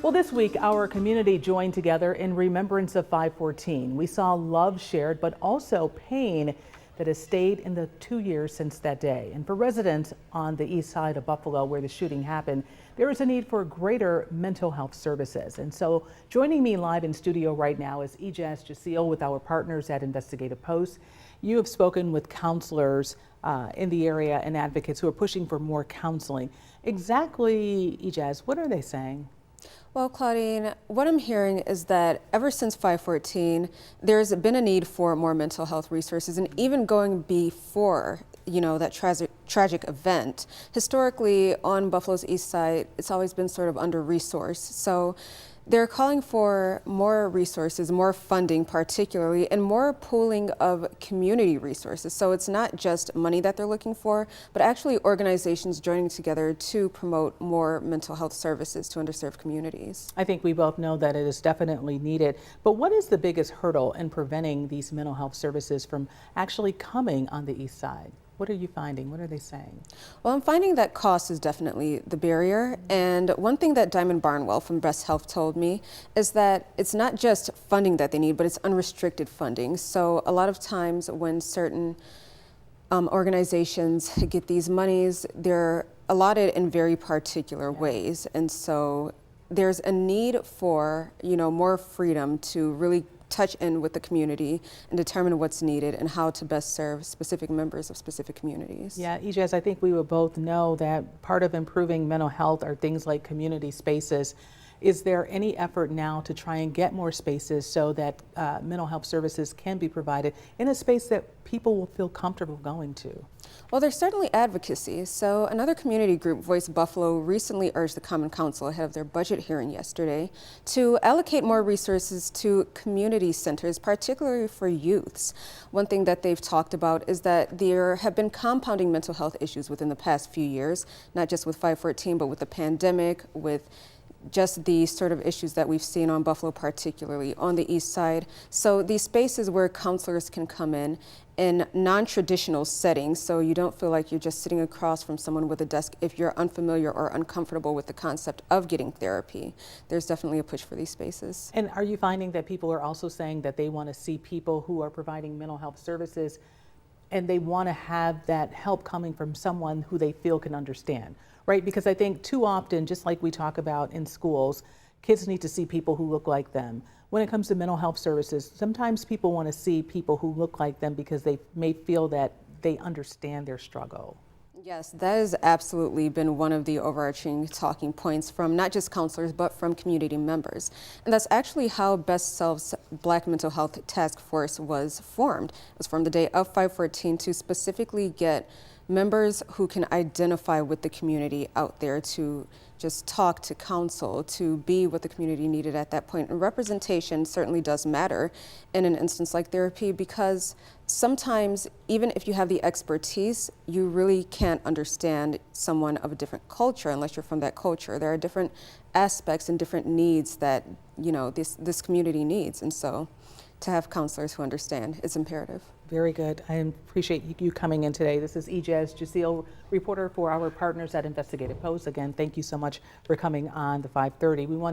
Well, this week, our community joined together in remembrance of 5/14. We saw love shared, but also pain that has stayed in the 2 years since that day. And for residents on the east side of Buffalo, where the shooting happened, there is a need for greater mental health services. And so joining me live in studio right now is Ijaz with our partners at Investigative Post. You have spoken with counselors in the area and advocates who are pushing for more counseling. Exactly, Ijaz, what are they saying? Well, Claudine, what I'm hearing is that ever since 5/14, there's been a need for more mental health resources, and even going before, that tragic event. Historically, on Buffalo's east side, it's always been sort of under-resourced. So they're calling for more resources, more funding particularly, and more pooling of community resources. So it's not just money that they're looking for, but actually organizations joining together to promote more mental health services to underserved communities. I think we both know that it is definitely needed. But what is the biggest hurdle in preventing these mental health services from actually coming on the east side? What are you finding? What are they saying? Well, I'm finding that cost is definitely the barrier. And one thing that Diamond Barnwell from Breast Health told me is that it's not just funding that they need, but it's unrestricted funding. So a lot of times when certain organizations get these monies, they're allotted in very particular ways. And so there's a need for, more freedom to really touch in with the community and determine what's needed and how to best serve specific members of specific communities. Yeah, Ijaz, I think we would both know that part of improving mental health are things like community spaces. Is there any effort now to try and get more spaces so that mental health services can be provided in a space that people will feel comfortable going to? Well, there's certainly advocacy. So another community group, Voice Buffalo, recently urged the Common Council ahead of their budget hearing yesterday to allocate more resources to community centers, particularly for youths. One thing that they've talked about is that there have been compounding mental health issues within the past few years, not just with 5/14, but with the pandemic, with just the sort of issues that we've seen on Buffalo, particularly on the east side. So these spaces where counselors can come in non-traditional settings, so you don't feel like you're just sitting across from someone with a desk if you're unfamiliar or uncomfortable with the concept of getting therapy. There's definitely a push for these spaces. And are you finding that people are also saying that they want to see people who are providing mental health services and they want to have that help coming from someone who they feel can understand, right? Because I think too often, just like we talk about in schools, kids need to see people who look like them. When it comes to mental health services, sometimes people want to see people who look like them because they may feel that they understand their struggle. Yes, that has absolutely been one of the overarching talking points from not just counselors, but from community members. And that's actually how Best Self's Black Mental Health Task Force was formed. It was formed the day of 5/14 to specifically get members who can identify with the community out there to just talk, to counsel, to be what the community needed at that point. And representation certainly does matter in an instance like therapy, because sometimes even if you have the expertise, you really can't understand someone of a different culture unless you're from that culture. There are different aspects and different needs that this community needs, and so to have counselors who understand is imperative. Very good. I appreciate you coming in today. This is Ijaz, reporter for our partners at Investigative Post. Again, thank you so much for coming on the 5:30. We want to